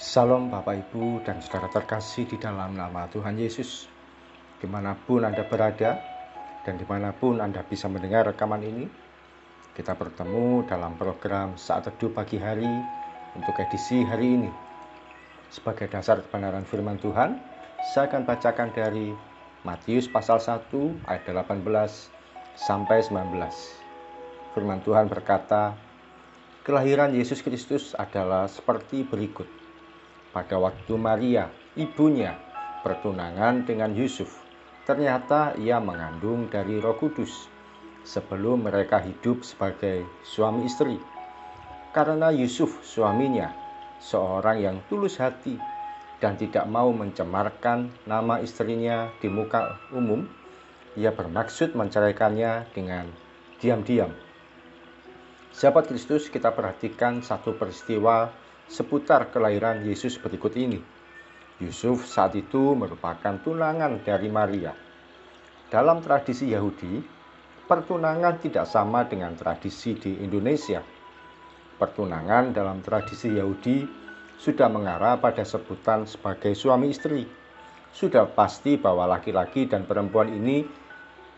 Salam Bapak Ibu dan saudara terkasih di dalam nama Tuhan Yesus. Dimanapun Anda berada dan dimanapun Anda bisa mendengar rekaman ini, kita bertemu dalam program Saat Teduh Pagi Hari untuk edisi hari ini. Sebagai dasar kebenaran firman Tuhan, saya akan bacakan dari Matius pasal 1 ayat 18 sampai 19. Firman Tuhan berkata, kelahiran Yesus Kristus adalah seperti berikut. Pada waktu Maria, ibunya, bertunangan dengan Yusuf, ternyata ia mengandung dari Roh Kudus sebelum mereka hidup sebagai suami istri. Karena Yusuf suaminya, seorang yang tulus hati dan tidak mau mencemarkan nama istrinya di muka umum, ia bermaksud menceraikannya dengan diam-diam. Sahabat Kristus, kita perhatikan satu peristiwa seputar kelahiran Yesus berikut ini. Yusuf saat itu merupakan tunangan dari Maria. Dalam tradisi Yahudi, pertunangan tidak sama dengan tradisi di Indonesia. Pertunangan dalam tradisi Yahudi sudah mengarah pada sebutan sebagai suami istri. Sudah pasti bahwa laki-laki dan perempuan ini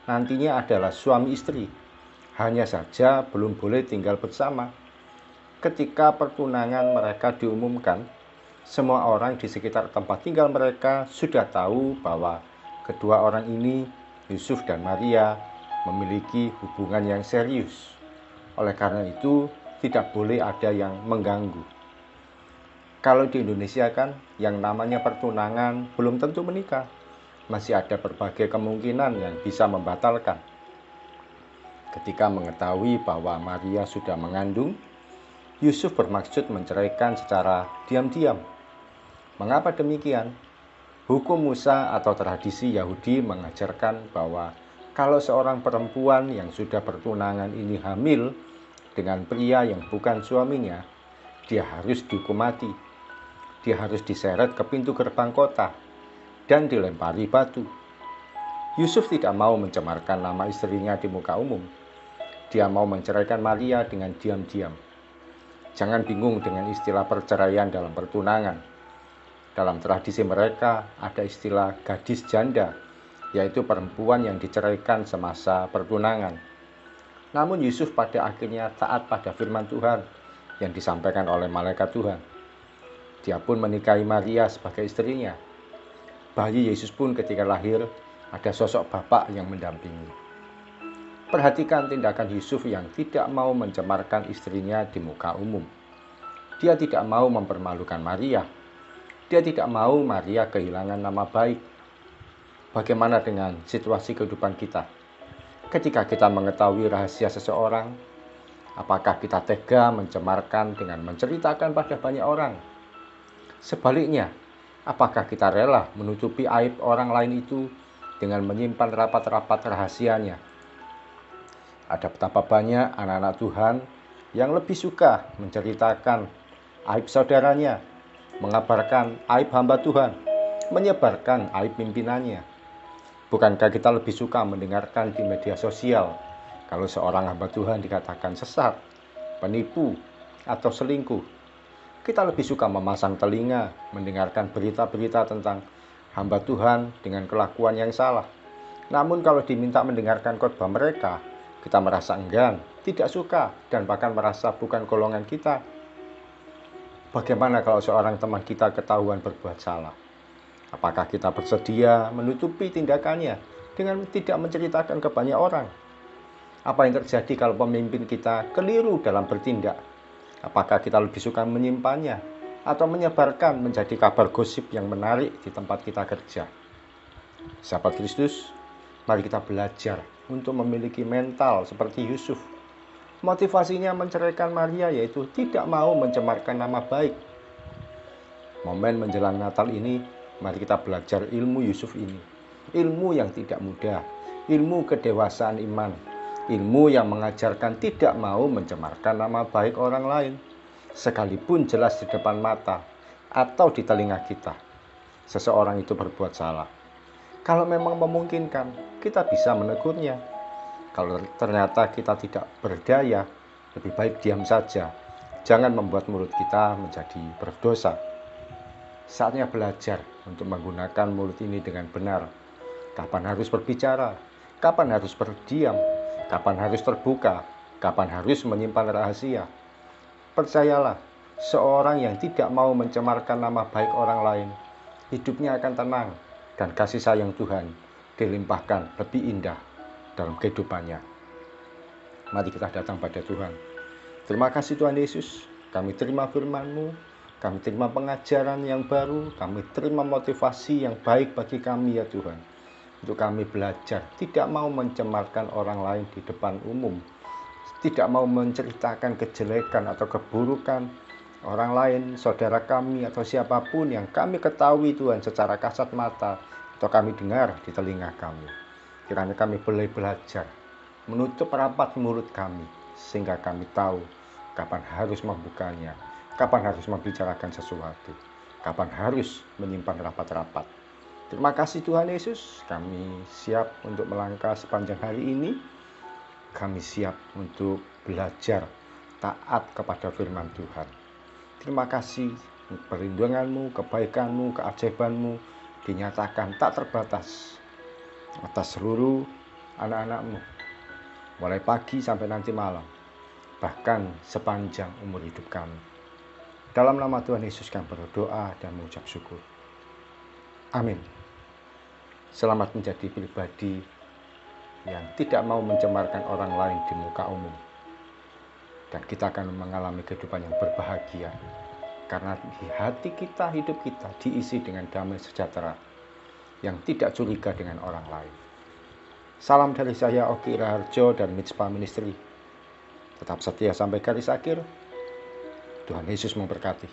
nantinya adalah suami istri. Hanya saja belum boleh tinggal bersama. Ketika pertunangan mereka diumumkan, semua orang di sekitar tempat tinggal mereka sudah tahu bahwa kedua orang ini, Yusuf dan Maria, memiliki hubungan yang serius. Oleh karena itu, tidak boleh ada yang mengganggu. Kalau di Indonesia kan, yang namanya pertunangan belum tentu menikah. Masih ada berbagai kemungkinan yang bisa membatalkan. Ketika mengetahui bahwa Maria sudah mengandung, Yusuf bermaksud menceraikan secara diam-diam. Mengapa demikian? Hukum Musa atau tradisi Yahudi mengajarkan bahwa kalau seorang perempuan yang sudah bertunangan ini hamil dengan pria yang bukan suaminya, dia harus dihukum mati. Dia harus diseret ke pintu gerbang kota dan dilempari batu. Yusuf tidak mau mencemarkan nama istrinya di muka umum. Dia mau menceraikan Maria dengan diam-diam. Jangan bingung dengan istilah perceraian dalam pertunangan. Dalam tradisi mereka ada istilah gadis janda, yaitu perempuan yang diceraikan semasa pertunangan. Namun Yusuf pada akhirnya taat pada firman Tuhan yang disampaikan oleh malaikat Tuhan. Dia pun menikahi Maria sebagai istrinya. Bayi Yesus pun ketika lahir ada sosok bapak yang mendampingi. Perhatikan tindakan Yusuf yang tidak mau mencemarkan istrinya di muka umum. Dia tidak mau mempermalukan Maria. Dia tidak mau Maria kehilangan nama baik. Bagaimana dengan situasi kehidupan kita? Ketika kita mengetahui rahasia seseorang, apakah kita tega mencemarkan dengan menceritakan pada banyak orang? Sebaliknya, apakah kita rela menutupi aib orang lain itu dengan menyimpan rapat-rapat rahasianya? Ada betapa banyak anak-anak Tuhan yang lebih suka menceritakan aib saudaranya, mengabarkan aib hamba Tuhan, menyebarkan aib pimpinannya. Bukankah kita lebih suka mendengarkan di media sosial kalau seorang hamba Tuhan dikatakan sesat, penipu, atau selingkuh? Kita lebih suka memasang telinga mendengarkan berita-berita tentang hamba Tuhan dengan kelakuan yang salah. Namun kalau diminta mendengarkan khotbah mereka, kita merasa enggan, tidak suka, dan bahkan merasa bukan golongan kita. Bagaimana kalau seorang teman kita ketahuan berbuat salah? Apakah kita bersedia menutupi tindakannya dengan tidak menceritakan ke banyak orang? Apa yang terjadi kalau pemimpin kita keliru dalam bertindak? Apakah kita lebih suka menyimpannya atau menyebarkan menjadi kabar gosip yang menarik di tempat kita kerja? Sahabat Kristus, mari kita belajar untuk memiliki mental seperti Yusuf. Motivasinya menceraikan Maria yaitu tidak mau mencemarkan nama baik. Momen menjelang Natal ini, mari kita belajar ilmu Yusuf ini. Ilmu yang tidak mudah, ilmu kedewasaan iman, ilmu yang mengajarkan tidak mau mencemarkan nama baik orang lain, sekalipun jelas di depan mata atau di telinga kita seseorang itu berbuat salah. Kalau memang memungkinkan, kita bisa menegurnya. Kalau ternyata kita tidak berdaya, lebih baik diam saja. Jangan membuat mulut kita menjadi berdosa. Saatnya belajar untuk menggunakan mulut ini dengan benar. Kapan harus berbicara, kapan harus berdiam, kapan harus terbuka, kapan harus menyimpan rahasia. Percayalah, seorang yang tidak mau mencemarkan nama baik orang lain, hidupnya akan tenang dan kasih sayang Tuhan dilimpahkan lebih indah dalam kehidupannya. Mari kita datang pada Tuhan. Terima kasih Tuhan Yesus, kami terima firman-Mu, kami terima pengajaran yang baru, kami terima motivasi yang baik bagi kami ya Tuhan. Untuk kami belajar, tidak mau mencemarkan orang lain di depan umum, tidak mau menceritakan kejelekan atau keburukan orang lain, saudara kami atau siapapun yang kami ketahui Tuhan secara kasat mata atau kami dengar di telinga kami. Kiranya kami boleh belajar menutup rapat mulut kami sehingga kami tahu kapan harus membukanya, kapan harus membicarakan sesuatu, kapan harus menyimpan rapat-rapat. Terima kasih Tuhan Yesus, kami siap untuk melangkah sepanjang hari ini. Kami siap untuk belajar taat kepada firman Tuhan. Terima kasih perlindungan-Mu, kebaikan-Mu, keajaiban-Mu dinyatakan tak terbatas atas seluruh anak-anak-Mu, mulai pagi sampai nanti malam, bahkan sepanjang umur hidup kami. Dalam nama Tuhan Yesus kami berdoa dan mengucap syukur. Amin. Selamat menjadi pribadi yang tidak mau mencemarkan orang lain di muka umum. Dan kita akan mengalami kehidupan yang berbahagia. Karena di hati kita, hidup kita diisi dengan damai sejahtera yang tidak curiga dengan orang lain. Salam dari saya Oki Raharjo dan Mitspa Ministry. Tetap setia sampai garis akhir. Tuhan Yesus memberkati.